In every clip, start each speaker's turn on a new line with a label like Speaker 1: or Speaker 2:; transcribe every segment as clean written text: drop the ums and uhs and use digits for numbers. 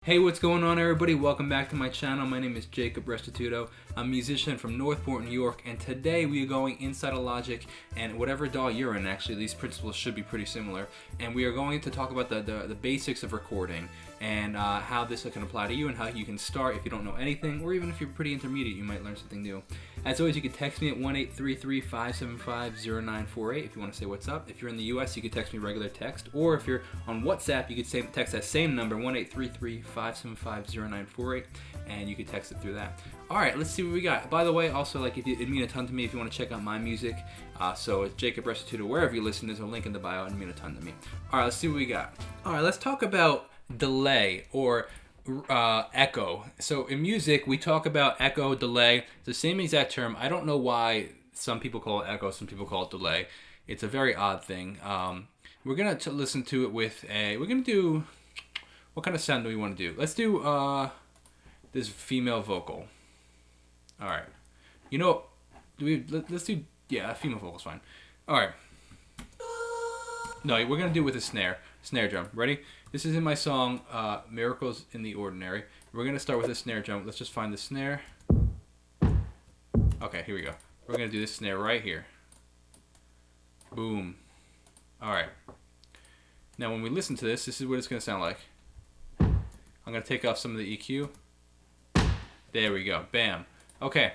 Speaker 1: Hey, what's going on, everybody? Welcome back to my channel. My name is Jacob Restituto. I'm a musician from Northport, New York, and today we are going inside of Logic and whatever DAW you're in. Actually, these principles should be pretty similar, and we are going to talk about the basics of recording and how this can apply to you and how you can start if you don't know anything, or even if you're pretty intermediate, you might learn something new. As always, you can text me at 1-833-575-0948 if you want to say what's up. If you're in the US, you can text me regular text, or if you're on WhatsApp, you could text that same number, 1-833-575-0948, and you can text it through that. All right, let's see what we got. By the way, also, it'd mean a ton to me if you want to check out my music. So it's Jacob Restituto. Wherever you listen, there's a link in the bio. It'd mean a ton to me. All right, let's see what we got. All right, let's talk about delay or echo. So in music, we talk about echo, delay. It's the same exact term. I don't know why some people call it echo, some people call it delay. It's a very odd thing. We're gonna listen to it with we're gonna do, what kind of sound do we want to do? Let's do this female vocal. All right. You know, let's do, yeah, a female vocal is fine. All right. No, we're gonna do it with a snare drum. Ready? This is in my song Miracles in the Ordinary. We're gonna start with a snare drum. Let's just find the snare. Okay, here we go. We're gonna do this snare right here. Boom. All right. Now when we listen to this, this is what it's gonna sound like. I'm gonna take off some of the EQ. There we go. Bam. Okay.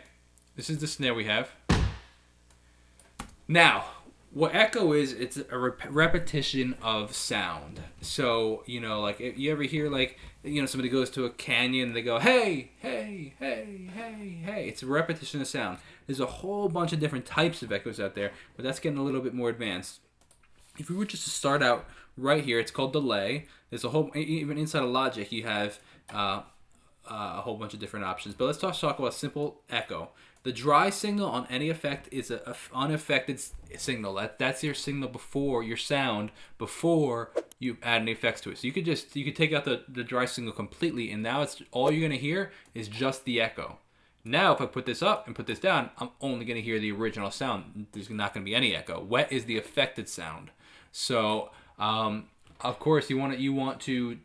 Speaker 1: This is the snare we have. Now, what echo is, it's a repetition of sound. So, you know, like, if you ever hear, like, you know, somebody goes to a canyon and they go, hey, hey, hey, hey, hey. It's a repetition of sound. There's a whole bunch of different types of echoes out there, but that's getting a little bit more advanced. If we were just to start out right here, it's called delay. There's a whole, even inside of Logic, you have a whole bunch of different options. But let's talk about simple echo. The dry signal on any effect is an unaffected signal. That's your signal before your sound, before you add any effects to it. So you could take out the dry signal completely, and now it's all you're gonna hear is just the echo. Now if I put this up and put this down, I'm only gonna hear the original sound. There's not gonna be any echo. Wet is the affected sound. So of course you want to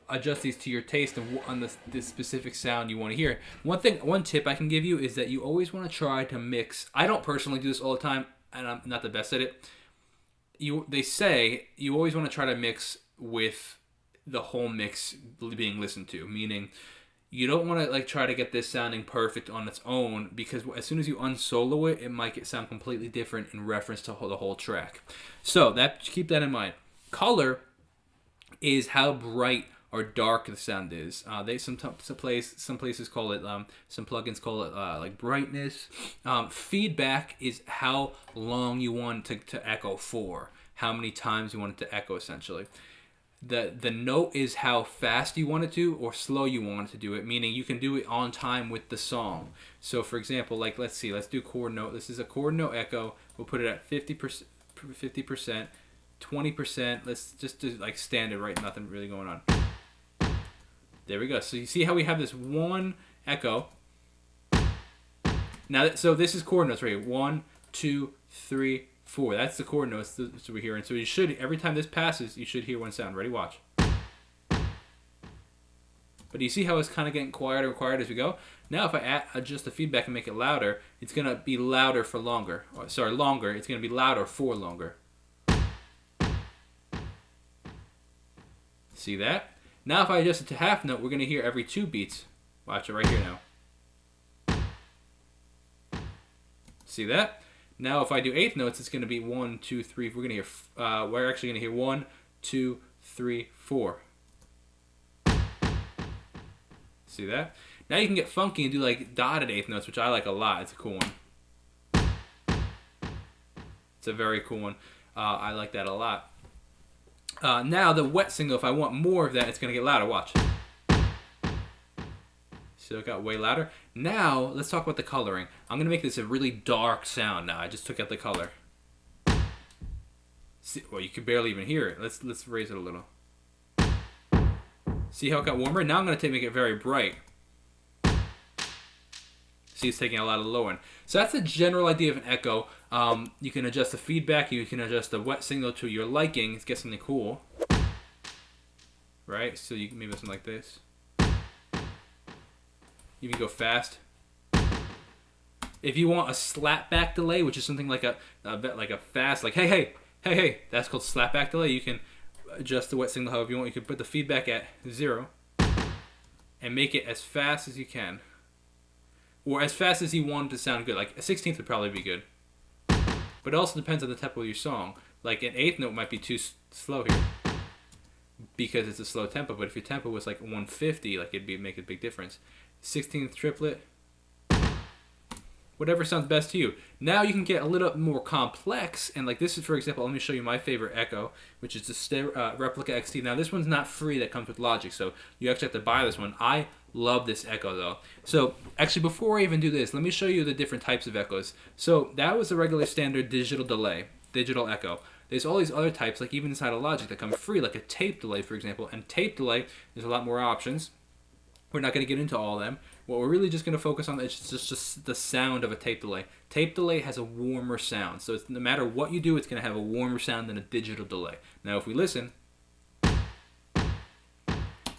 Speaker 1: adjust these to your taste and on the specific sound you want to hear. One tip I can give you is that you always want to try to mix. I don't personally do this all the time, and I'm not the best at it. They say you always want to try to mix with the whole mix being listened to, meaning you don't want to like try to get this sounding perfect on its own, because as soon as you unsolo it, it might sound completely different in reference to the whole track. So keep that in mind. Color is how bright or dark the sound is. Some places call it, some plugins call it like brightness. Feedback is how long you want to echo for, how many times you want it to echo essentially. The note is how fast you want it to or slow you want it to do it, meaning you can do it on time with the song. So for example, like let's do chord note. This is a chord note echo. We'll put it at 50%, 20%. Let's just do like standard, right? Nothing really going on. There we go. So you see how we have this one echo. Now, so this is chord notes right here. 1, 2, 3, 4. That's the chord notes that we're hearing. So you should, every time this passes, you should hear one sound. Ready? Watch. But you see how it's kind of getting quieter and quieter as we go? Now if I adjust the feedback and make it louder, it's going to be louder for longer. Longer. It's going to be louder for longer. See that? Now if I adjust it to half note, we're going to hear every 2 beats. Watch it right here now. See that? Now if I do eighth notes, it's going to be 1, 2, 3. We're going to hear, we're actually going to hear 1, 2, 3, 4. See that? Now you can get funky and do like dotted eighth notes, which I like a lot. It's a cool one. It's a very cool one. I like that a lot. Now the wet signal, if I want more of that, it's going to get louder. Watch. So it got way louder. Now let's talk about the coloring. I'm going to make this a really dark sound now. I just took out the color. See, well, you can barely even hear it. Let's raise it a little. See how it got warmer? Now I'm going to make it very bright. See, it's taking a lot of the low end. So that's the general idea of an echo. You can adjust the feedback. You can adjust the wet signal to your liking to get something cool. Right? So you can maybe something like this. You can go fast. If you want a slapback delay, which is something like a fast, like hey, that's called slapback delay. You can adjust the wet signal however you want. You can put the feedback at 0 and make it as fast as you can, or as fast as you want it to sound good. Like a 16th would probably be good, but it also depends on the tempo of your song. Like an 8th note might be too slow here because it's a slow tempo. But if your tempo was like 150, like it'd make a big difference. 16th triplet. Whatever sounds best to you. Now you can get a little more complex, and like this is, for example, let me show you my favorite echo, which is the Replica XT. Now this one's not free, that comes with Logic, so you actually have to buy this one. I love this echo though. So actually, before I even do this, let me show you the different types of echoes. So that was a regular standard digital delay, digital echo. There's all these other types, like even inside of Logic, that come free, like a tape delay, for example. And tape delay, there's a lot more options. We're not going to get into all of them. What we're really just going to focus on is just the sound of a tape delay. Tape delay has a warmer sound. So no matter what you do, it's going to have a warmer sound than a digital delay. Now if we listen,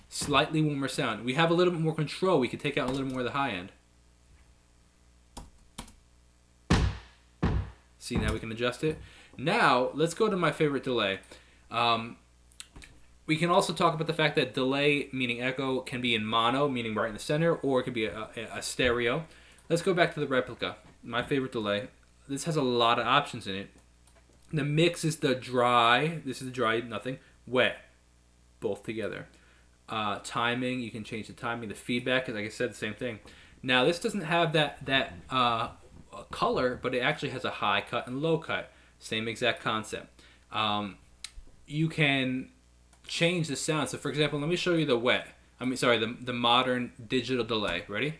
Speaker 1: slightly warmer sound. We have a little bit more control. We can take out a little more of the high end. See, now we can adjust it. Now, let's go to my favorite delay. We can also talk about the fact that delay, meaning echo, can be in mono, meaning right in the center, or it could be a stereo. Let's go back to the Replica, my favorite delay. This has a lot of options in it. The mix is the dry, this is the dry, nothing, wet, both together. Timing, you can change the timing. The feedback, like I said, the same thing. Now, this doesn't have that color, but it actually has a high cut and low cut. Same exact concept. You can change the sound. So for example, let me show you the modern digital delay. Ready?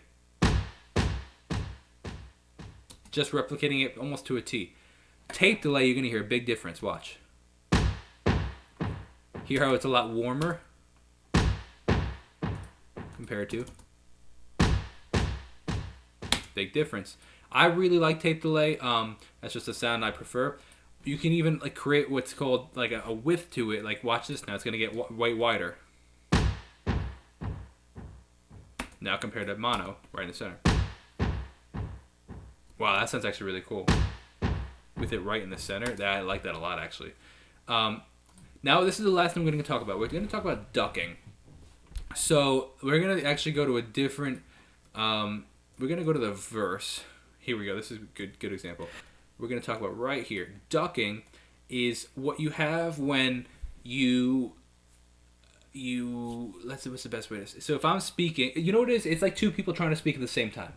Speaker 1: Just replicating it almost to a T. Tape delay, you're going to hear a big difference. Watch. Hear how it's a lot warmer compared to? Big difference. I really like tape delay. That's just a sound I prefer. You can even like create what's called like a width to it. Like watch this now. It's gonna get way wider. Now compared to mono, right in the center. Wow, that sounds actually really cool. With it right in the center, I like that a lot actually. Now this is the last thing we're gonna talk about. We're gonna talk about ducking. So we're gonna actually go to a different. We're gonna go to the verse. Here we go. This is a good example. We're going to talk about right here. Ducking is what you have when you let's see, what's the best way to say. So if I'm speaking, you know what it is? It's like two people trying to speak at the same time.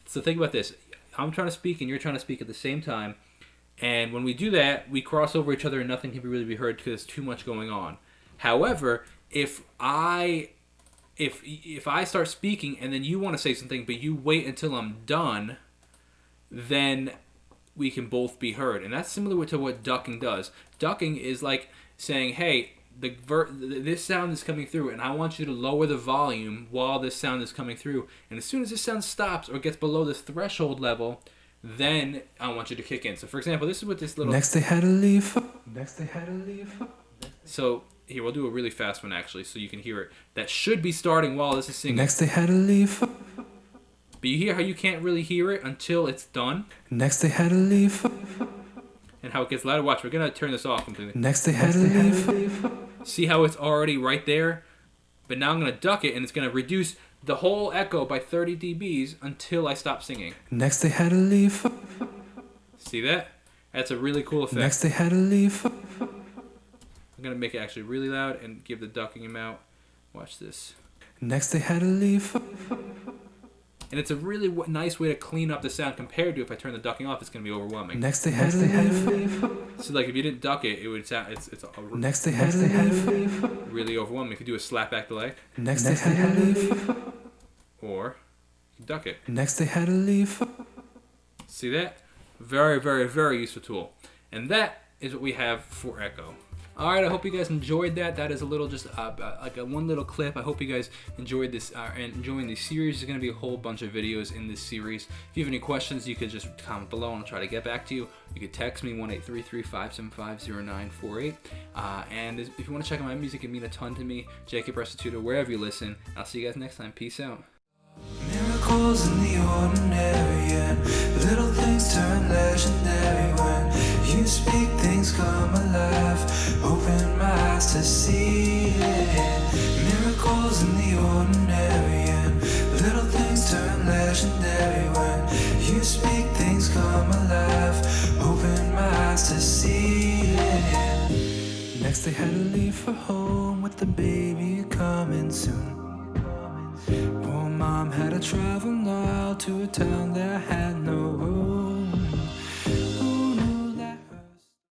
Speaker 1: So think about this. I'm trying to speak and you're trying to speak at the same time. And when we do that, we cross over each other and nothing can really be heard because there's too much going on. However, if I start speaking and then you want to say something, but you wait until I'm done, then we can both be heard. And that's similar to what ducking does. Ducking is like saying, hey, this sound is coming through and I want you to lower the volume while this sound is coming through. And as soon as this sound stops or gets below this threshold level, then I want you to kick in. So for example, this is what this little...
Speaker 2: Next they had to leave.
Speaker 1: So here, we'll do a really fast one actually so you can hear it. That should be starting while this is singing.
Speaker 2: Next they had to leave.
Speaker 1: But you hear how you can't really hear it until it's done?
Speaker 2: Next they had to leave.
Speaker 1: And how it gets louder. Watch, we're going to turn this off completely.
Speaker 2: Next they had to leave.
Speaker 1: See how it's already right there? But now I'm going to duck it and it's going to reduce the whole echo by 30 dBs until I stop singing.
Speaker 2: Next they had to leave.
Speaker 1: See that? That's a really cool effect.
Speaker 2: Next they had to leave.
Speaker 1: I'm going to make it actually really loud and give the ducking amount. Watch this.
Speaker 2: Next they had to leave.
Speaker 1: And it's a really nice way to clean up the sound compared to if I turn the ducking off, it's going to be overwhelming.
Speaker 2: Next they had to leave.
Speaker 1: So like if you didn't duck it, it would sound, it's
Speaker 2: Next they had to leave.
Speaker 1: really overwhelming. If you do a slapback delay.
Speaker 2: Next they had to leave.
Speaker 1: Or you duck it.
Speaker 2: Next they had to leave.
Speaker 1: See that? Very, very, very useful tool. And that is what we have for echo. All right, I hope you guys enjoyed that. That is a little just like a one little clip. I hope you guys enjoyed this and enjoying this series. There's going to be a whole bunch of videos in this series. If you have any questions, you could just comment below and I'll try to get back to you. You could text me 1-833-575-0948. And if you want to check out my music, it means a ton to me. Jacob Restituto, wherever you listen. I'll see you guys next time. Peace out.
Speaker 2: Miracle. Miracles in the ordinary, and little things turn legendary. When you speak, things come alive. Open my eyes to see it. Miracles in the ordinary, and little things turn legendary. When you speak, things come alive. Open my eyes to see it. Next they had to leave for home with the baby coming soon. Poor mom had to travel now to a town that had no road.